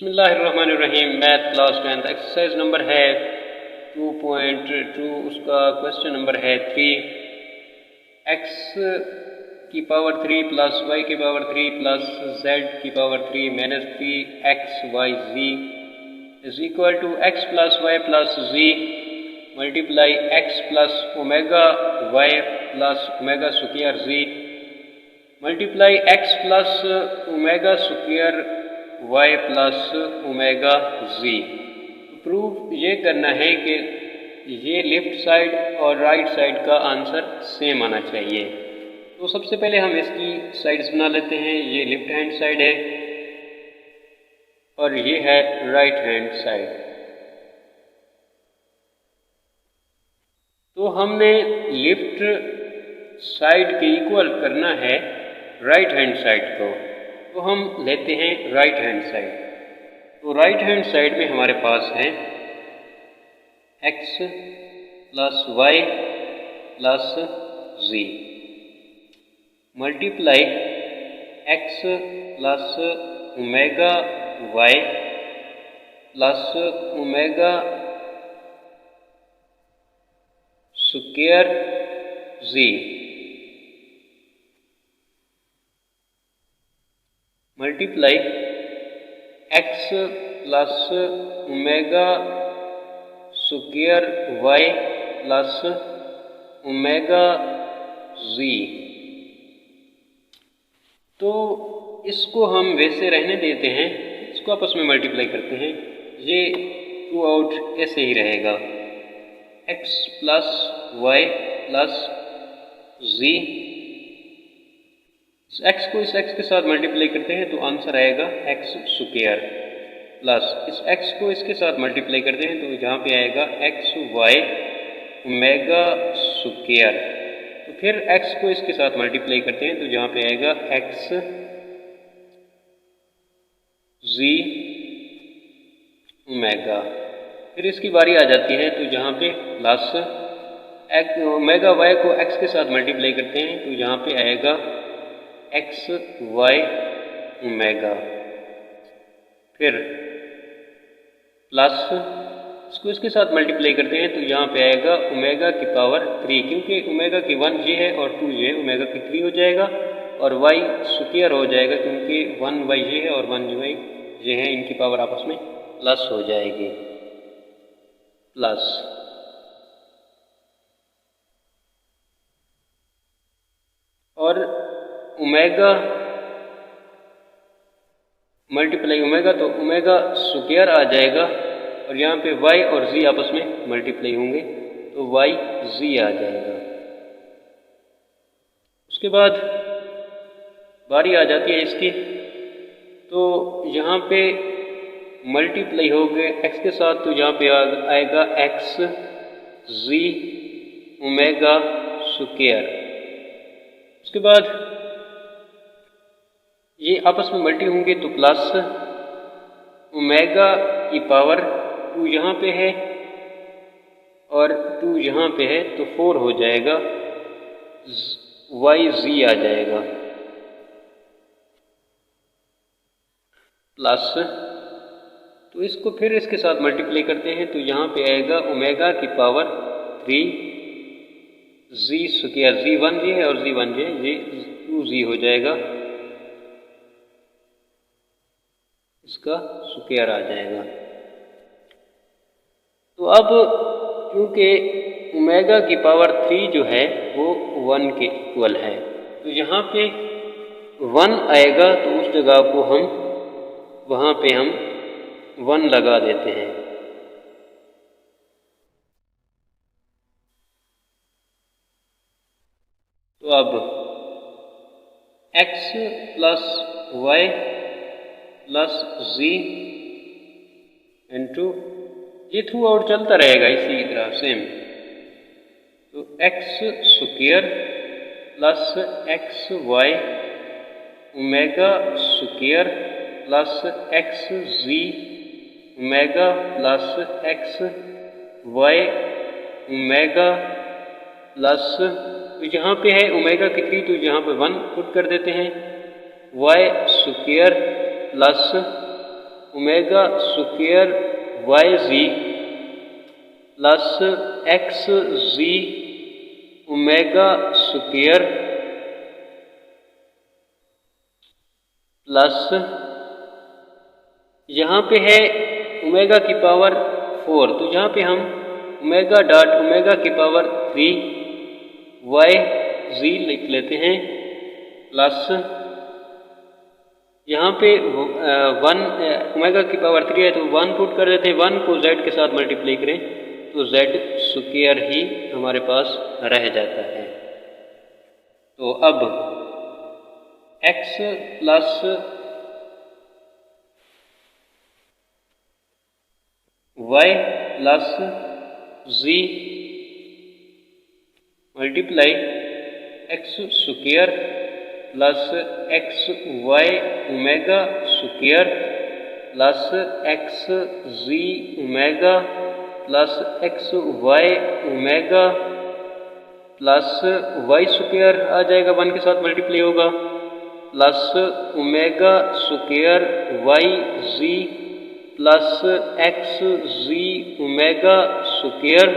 बिस्मिल्लाहिर्रहमानिर्रहीम। Math class 10 exercise number है 2.2। उसका क्वेश्चन नंबर है 3। x की पावर 3 प्लस y की पावर 3 प्लस z की power 3 minus 3xyz is equal to x plus y plus z multiply x plus omega y plus omega square z multiply x plus omega square y plus omega z। Proof ये करना है कि ये left side और right side का answer same आना चाहिए। तो सबसे पहले हम इसकी साइड्स बना लेते हैं। ये लेफ्ट हैंड साइड है और ये है राइट हैंड साइड। तो हमने लेफ्ट साइड के इक्वल करना है राइट हैंड साइड को, तो हम लेते हैं राइट हैंड साइड। तो राइट हैंड साइड में हमारे पास है x plus y plus z multiply x plus omega y plus omega square z multiply x plus omega square y plus omega z। तो इसको हम वैसे रहने देते हैं, इसको आपस में मल्टीप्लाई करते हैं। ये थ्रू आउट ऐसे ही रहेगा, x plus y plus z। इस x को इस x के साथ मल्टीप्लाई करते हैं तो आंसर आएगा x स्क्वायर, प्लस इस x को इसके साथ मल्टीप्लाई करते हैं तो यहाँ पे आएगा x y ओमेगा स्क्वायर। तो फिर x को इसके साथ मल्टीप्लाई करते हैं तो यहाँ पे आएगा x z ओमेगा। फिर इसकी बारी आ जाती है तो यहाँ पे प्लस ओमेगा y को x के साथ मल्टीप्लाई करते हैं तो यहाँ पे आएगा x y ओमेगा। फिर प्लस इसको इसके साथ मल्टीप्लाई करते हैं तो यहाँ पे आएगा ओमेगा की पावर 3, क्योंकि ओमेगा की 1 ये है और 2 ये है, ओमेगा की 3 हो जाएगा और y स्क्वायर हो जाएगा क्योंकि 1 y ये है और 1 y ये है, इनकी पावर आपस में प्लस हो जाएगी। प्लस और ओमेगा मल्टीप्लाई ओमेगा तो ओमेगा स्क्वायर आ जाएगा और यहाँ पे y और z आपस में मल्टीप्लाई होंगे तो y z आ जाएगा। उसके बाद बारी आ जाती है इसकी, तो यहाँ पे मल्टीप्लाई हो गए x के साथ तो यहाँ पे आएगा x z ओमेगा स्क्वायर। उसके बाद ये आपस में मल्टी होंगे तो प्लस ओमेगा की पावर 2 यहाँ पे है और 2 यहाँ पे है तो 4 हो जाएगा, y z आ जाएगा। प्लस तो इसको फिर इसके साथ मल्टीप्लाई करते हैं तो यहाँ पे आएगा ओमेगा की पावर 3 z स्क्वायर। z 1 जी है और z 1 जी है, ये 2z हो जाएगा, इसका स्क्वायर आ जाएगा। तो अब क्योंकि ओमेगा की पावर 3 जो है वो 1 के इक्वल है तो यहाँ पे 1 आएगा तो उस जगह को हम वहाँ पे हम 1 लगा देते हैं। तो अब x plus y plus z into ये थ्रू आउट चलता रहेगा इसी तरह सेम, तो x square plus x y omega square plus x z omega plus x y omega plus तो यहाँ पे है ओमेगा की 3 तो यहाँ पे 1 पुट कर देते हैं, y square plus omega square Y Z plus X Z omega square plus यहाँ पे है ओमेगा की पावर 4, तो यहाँ पे हम ओमेगा डॉट ओमेगा की पावर 3 वाई जी लिख लेते हैं प्लस यहाँ पे 1 ओमेगा की पावर 3 है तो 1 पुट कर देते हैं, 1 को z के साथ मल्टीप्लाई करें तो z स्क्वायर ही हमारे पास रह जाता है। तो अब x plus y plus z multiply X square plus X Y omega square plus X Z omega plus X Y omega plus Y square आ जाएगा, 1 के साथ मल्टीप्लाई होगा plus omega square Y Z plus X Z omega square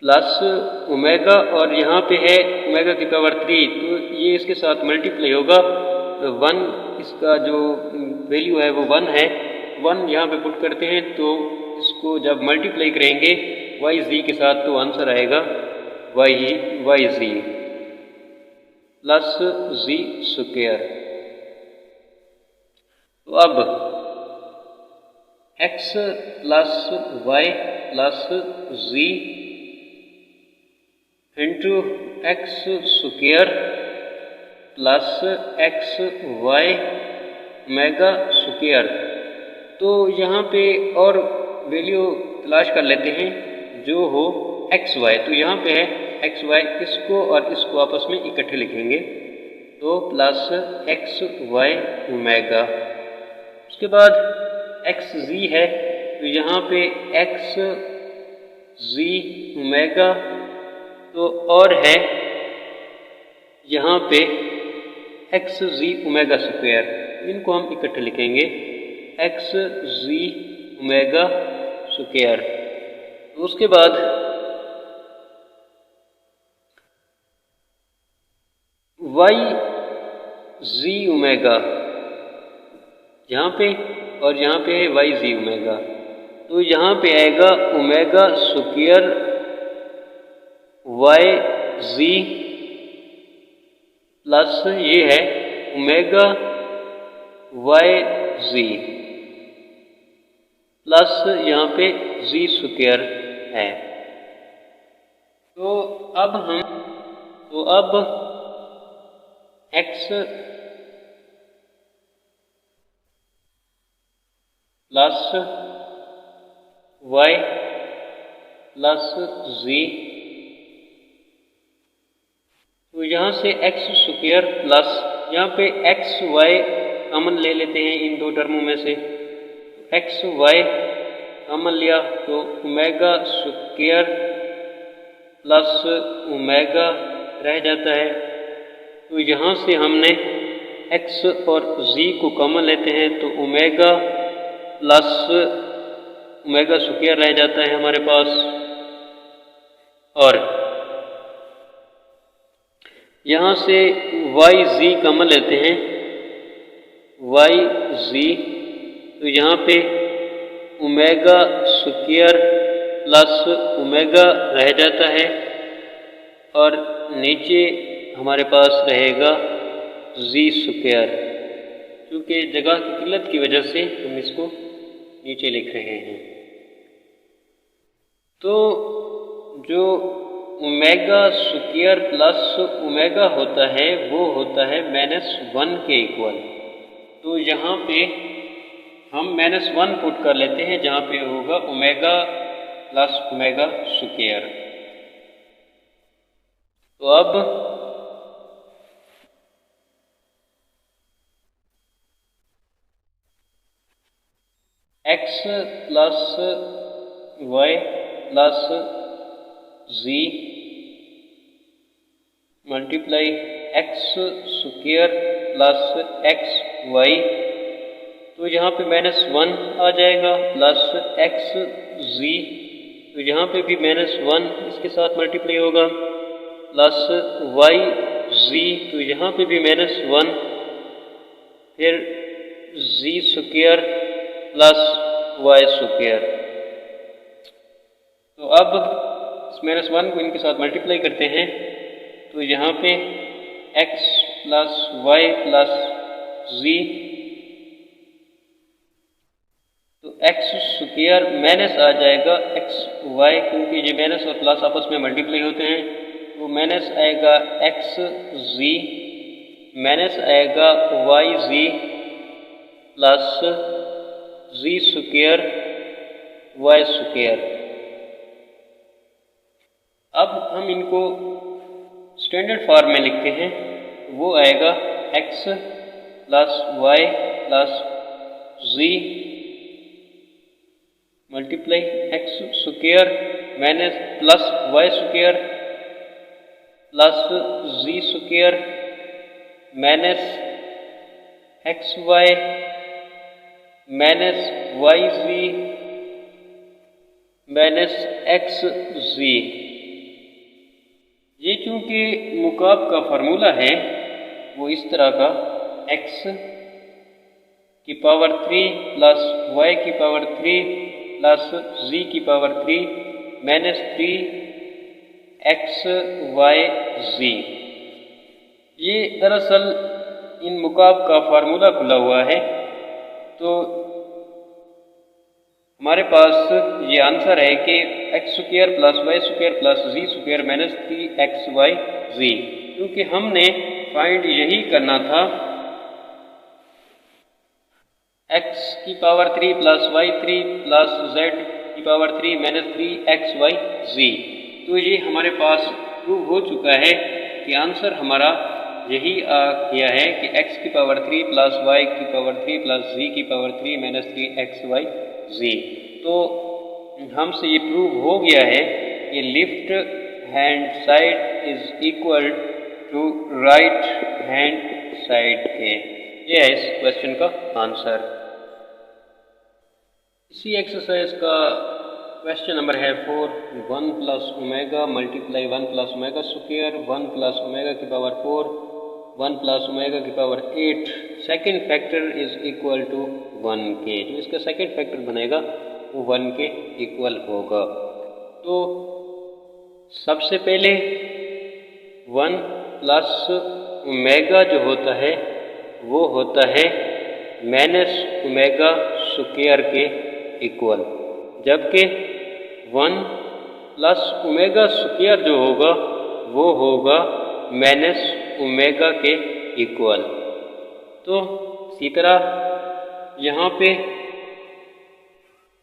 plus omega और यहाँ पे है omega की पावर 3, तो ये इसके साथ मल्टीप्लाई होगा, 1 इसका जो वैल्यू है वो 1 है, 1 यहाँ पे पुट करते हैं तो इसको जब मल्टीप्लाई करेंगे वाई जी के साथ तो आंसर आएगा Y Z plus Z square. तो अब x plus Y plus Z into X square plus X Y omega square, तो यहाँ पे और वैल्यू तलाश कर लेते हैं जो हो एक्स वाई, तो यहाँ पे है एक्स वाई, इसको और इसको आपस में इकट्ठे लिखेंगे तो प्लस एक्स वाई ओमेगा। उसके बाद एक्स जी है तो यहाँ पे एक्स जी ओमेगा, तो और है यहाँ पे एक्स जी ओमेगा स्क्वायर, इनको हम इकट्ठे लिखेंगे एक्स जी ओमेगा स्क्वायर। तो उसके बाद वाई जी ओमेगा यहाँ पे और यहाँ पे है वाई जी ओमेगा, तो यहाँ पे आएगा omega square Y Z plus ये है ओमेगा वाई जी प्लस यहाँ पे जी स्क्वायर है। तो अब x प्लस वाई प्लस जी, तो यहाँ से एक्स स्क्वायर प्लस यहाँ पे एक्स वाई कॉमन ले लेते हैं इन दो टर्मों में से, एक्स वाई कॉमन लिया तो ओमेगा स्क्वायर प्लस ओमेगा रह जाता है, तो यहाँ से हमने x और z को कॉमन लेते हैं तो ओमेगा प्लस ओमेगा स्क्वायर रह जाता है हमारे पास, और यहाँ से वाई जी कॉमन लेते हैं वाई जी, तो यहाँ पे ओमेगा स्क्वायर प्लस ओमेगा रह जाता है और नीचे हमारे पास रहेगा जी स्क्वायर, क्योंकि जगह की किल्लत की वजह से हम इसको नीचे लिख रहे हैं। तो जो ओमेगा स्क्वायर प्लस ओमेगा होता है वो होता है -1 के इक्वल, तो यहाँ पे हम -1 पुट कर लेते हैं जहाँ पे होगा ओमेगा प्लस ओमेगा स्क्वायर। तो अब x plus Y plus Z multiply X square plus X Y, तो तो यहाँ पे -1 आ जाएगा प्लस एक्स जी, तो यहाँ पे भी -1 इसके साथ मल्टीप्लाई होगा प्लस वाई जी, तो यहाँ पे भी -1, फिर जी स्क्वायर प्लस वाई स्क्वायर। तो अब इस -1 को इनके साथ मल्टीप्लाई करते हैं, तो यहाँ पे x प्लस वाई प्लस जी, तो एक्स स्क्वायर माइनस आ जाएगा एक्स वाई, क्योंकि ये माइनस और प्लस आपस में मल्टीप्लाई होते हैं, तो माइनस आएगा एक्स जी, माइनस आएगा Y Z plus Z square Y square. अब हम इनको स्टैंडर्ड फॉर्म में लिखते हैं, वो आएगा x plus Y plus Z multiply X square minus plus Y square plus Z square minus X Y minus Y Z minus X Z. ये चूँकि मुकाब का फार्मूला है वो इस तरह का x की पावर 3 प्लस y की पावर 3 प्लस z की power 3 minus 3 x y z। ये दरअसल इन मुकाब का फार्मूला खुला हुआ है, तो हमारे पास ये आंसर है कि X square plus Y square plus Z square minus 3xyz, क्योंकि हमने फाइंड यही करना था x की power 3 plus Y 3 plus z की पावर 3 माइनस 3xyz। तो ये हमारे पास प्रूव हो चुका है कि आंसर हमारा यही आ गया है कि x की पावर 3 प्लस वाई की पावर 3 प्लस z की पावर 3 माइनस 3xyz। तो हमसे ये प्रूव हो गया है कि left hand side is equal to right hand side के। ये है इस क्वेश्चन का आंसर। इसी एक्सरसाइज का क्वेश्चन नंबर है 4, 1 plus omega multiply 1 plus omega square 1 plus omega की पावर 4 1 प्लस ओमेगा की power 8 second factor is equal to 1 के। जो इसका सेकेंड फैक्टर बनेगा वो 1 के इक्वल होगा। तो सबसे पहले 1 प्लस ओमेगा जो होता है वो होता है माइनस ओमेगा स्क्वायर के इक्वल, जबकि 1 प्लस ओमेगा स्क्वायर जो होगा वो होगा माइनस ओमेगा के इक्वल। तो इसी तरह यहाँ पे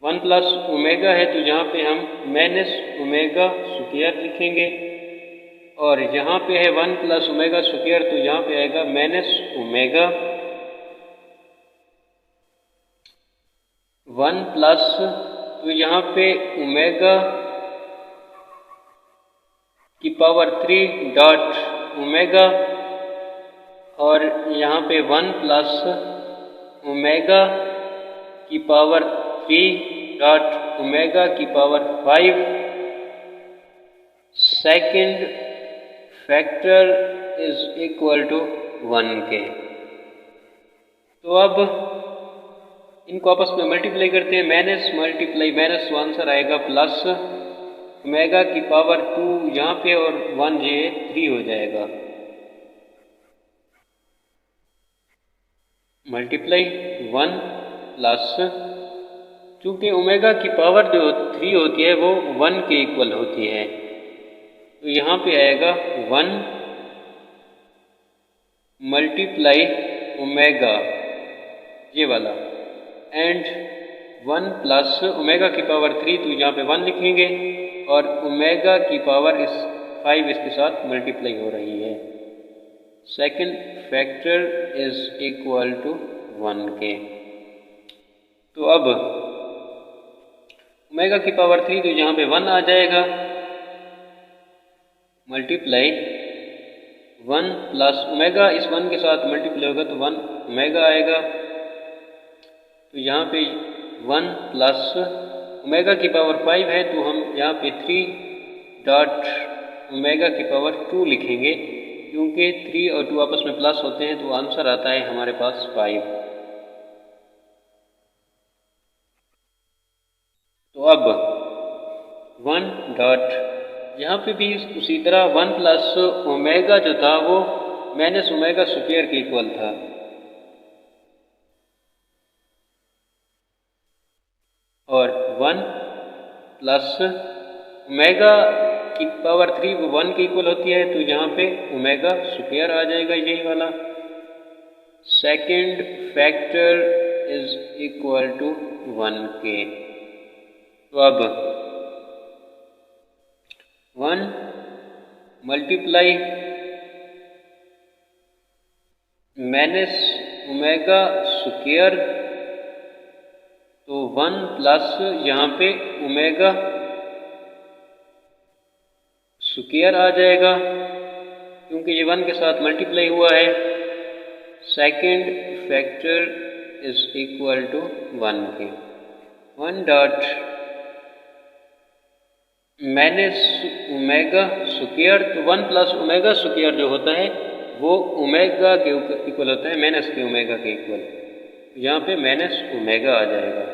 1 प्लस ओमेगा है तो यहाँ पे हम माइनस ओमेगा स्क्वायर लिखेंगे, और यहाँ पे है 1 प्लस ओमेगा स्क्वायर तो यहाँ पे आएगा माइनस ओमेगा 1 प्लस, तो यहाँ पे ओमेगा की पावर 3 डॉट ओमेगा, और यहाँ पे 1 प्लस ओमेगा की पावर 3 डॉट ओमेगा की power 5 second factor is equal to 1 के। तो अब इनको आपस में मल्टीप्लाई करते हैं, माइनस मल्टीप्लाई माइनस तो आंसर आएगा प्लस ओमेगा की पावर 2 यहाँ पे और 1 ये 3 हो जाएगा, मल्टीप्लाई 1 प्लस, चूँकि ओमेगा की पावर जो 3 होती है वो 1 के इक्वल होती है, तो यहाँ पे आएगा 1 मल्टीप्लाई ओमेगा ये वाला एंड 1 प्लस ओमेगा की पावर 3 तो यहाँ पे 1 लिखेंगे, और ओमेगा की पावर इस 5 इसके साथ मल्टीप्लाई हो रही है, second factor is equal to 1 के। तो अब ओमेगा की पावर 3 तो यहाँ पे 1 आ जाएगा, मल्टीप्लाई 1 प्लस ओमेगा इस 1 के साथ मल्टीप्लाई होगा तो 1 ओमेगा आएगा, तो यहाँ पे 1 प्लस ओमेगा की पावर 5 है, तो हम यहाँ पे 3 डॉट ओमेगा की पावर 2 लिखेंगे, क्योंकि 3 और 2 आपस में प्लस होते हैं, तो आंसर आता है हमारे पास 5। तो अब 1 डॉट, यहाँ पे भी उसी तरह 1 प्लस ओमेगा जो था वो माइनस ओमेगा स्क्वायर के इक्वल था, और 1 प्लस ओमेगा की पावर 3 वो 1 के इक्वल होती है, तो यहाँ पे ओमेगा स्क्वायर आ जाएगा, यही वाला। Second factor is equal to 1 के। तो अब 1 मल्टीप्लाई माइनस ओमेगा स्क्वायर, तो 1 प्लस यहाँ पे ओमेगा स्क्वायर आ जाएगा, क्योंकि ये 1 के साथ मल्टीप्लाई हुआ है। Second factor is equal to 1 के। 1 डॉट माइनस ओमेगा स्क्वायर, तो 1 प्लस ओमेगा स्क्वायर जो होता है वो ओमेगा के इक्वल होता है, माइनस के ओमेगा के इक्वल। यहाँ पे माइनस ओमेगा आ जाएगा।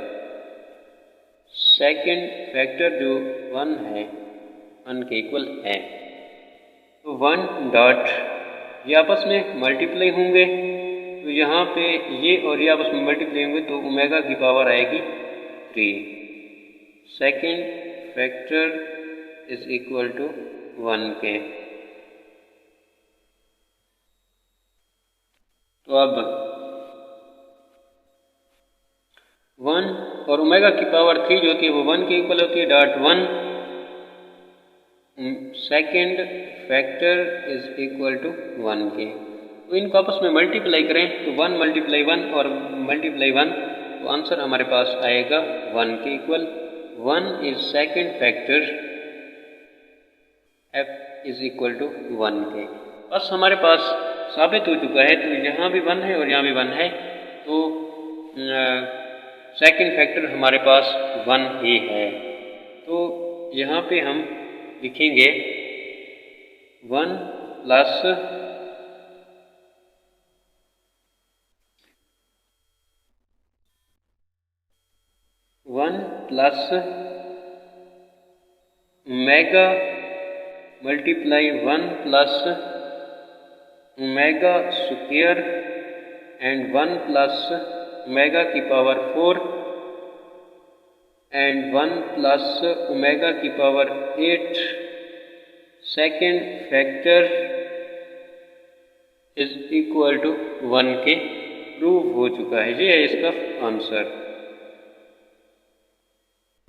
सेकंड फैक्टर जो 1 है, 1 के इक्वल है, तो 1 डॉट ये आपस में मल्टीप्लाई होंगे, तो यहाँ पे ये और ये आपस में मल्टीप्लाई होंगे, तो ओमेगा की पावर आएगी 3। Second factor is equal to 1 के। तो अब 1 और ओमेगा की पावर 3 जो होती है वो 1 के इक्वल होती है, dot 1। Second factor is equal to 1 के। तो इनको आपस में मल्टीप्लाई करें, तो 1 मल्टीप्लाई 1 और मल्टीप्लाई 1, तो आंसर हमारे पास आएगा 1 के equal. 1 is second factor, f is equal to 1 के। बस हमारे पास साबित हो चुका है, तो यहाँ भी 1 है और यहाँ भी 1 है, तो सेकंड फैक्टर हमारे पास 1 ही है। तो यहाँ पे हम लिखेंगे 1 plus omega multiply 1 plus omega square and 1 plus omega की पावर 4 एंड 1 प्लस ओमेगा की power 8। Second factor is equal to 1 के प्रूव हो चुका है। ये है इसका आंसर।